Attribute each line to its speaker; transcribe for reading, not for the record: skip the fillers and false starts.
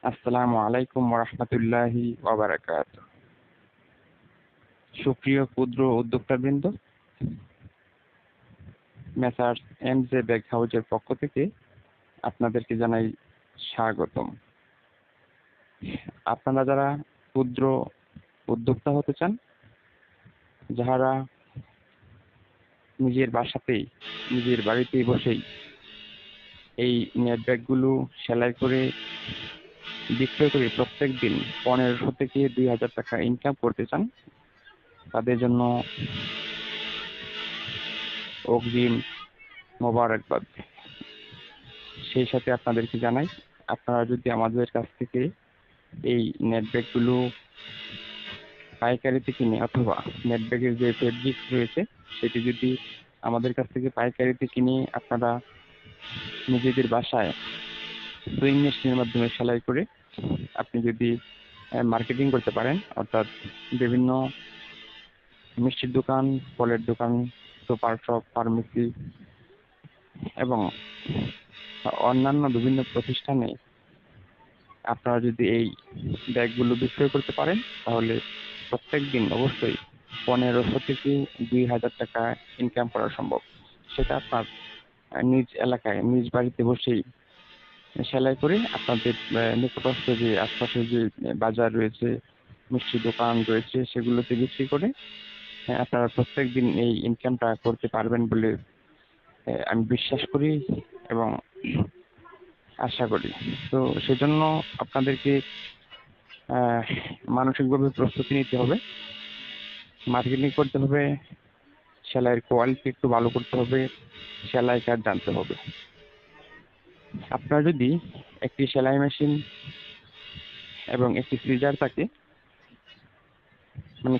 Speaker 1: আসসালামু আলাইকুম ওয়া রাহমাতুল্লাহি ওয়া বারাকাতুহু। সুপ্রিয় ক্ষুদ্র উদ্যোক্তাবৃন্দ, মেসার্স এমজে ব্যাগ হাউজের পক্ষ থেকে আপনাদেরকে জানাই স্বাগতম। আপনারা যারা ক্ষুদ্র উদ্যোক্তা হতে চান, যাহারা নিজের বাসাতেই, নিজের বাড়িতেই বসেই এই নেট ব্যাগগুলো সেলাই করে বিক্রয় করে প্রত্যেক দিন 1500 থেকে 2000 টাকা ইনকাম করতে চান, তাদের জন্য অগ্রিম মোবারকবাদ। সেই সাথে আপনাদেরকে জানাই, আপনারা যদি আমাদের কাছ থেকে এই নেট ব্যাগগুলো পাইকারিতে কিনে অথবা নেট ব্যাগের যে ফেব্রিক রয়েছে সেটি যদি আমাদের কাছ থেকে পাইকারিতে কিনে আপনারা নিজেদের বাসায় সুইং মেশিনের মাধ্যমে সেলাই করে আপনি যদি মার্কেটিং করতে পারেন, অর্থাৎ বিভিন্ন মিষ্টির দোকান, ফলের দোকান, সুপার শপ, ফার্মেসি এবং অন্যান্য বিভিন্ন প্রতিষ্ঠানে আপনারা যদি এই ব্যাগগুলো বিক্রয় করতে পারেন, তাহলে প্রত্যেক দিন অবশ্যই 1500 থেকে 2000 টাকা ইনকাম করা সম্ভব। সেটা আপনার নিজ এলাকায়, নিজ বাড়িতে বসেই সেলাই করে আপনাদের নিকটস্থ যে আশপাশে যে বাজার রয়েছে, মিষ্টির দোকান রয়েছে, সেগুলোতে বিক্রি করে আপনারা প্রত্যেক দিন এই ইনকামটা করতে পারবেন বলে আমি বিশ্বাস করি এবং আশা করি। তো সেজন্য আপনাদেরকে মানসিকভাবে প্রস্তুতি নিতে হবে, মার্কেটিং করতে হবে, সেলাইয়ের কোয়ালিটি একটু ভালো করতে হবে, সেলাই কাজ জানতে হবে। আপনার যদি একটি সেলাই মেশিন এবং একটি সিজার থাকে, মানে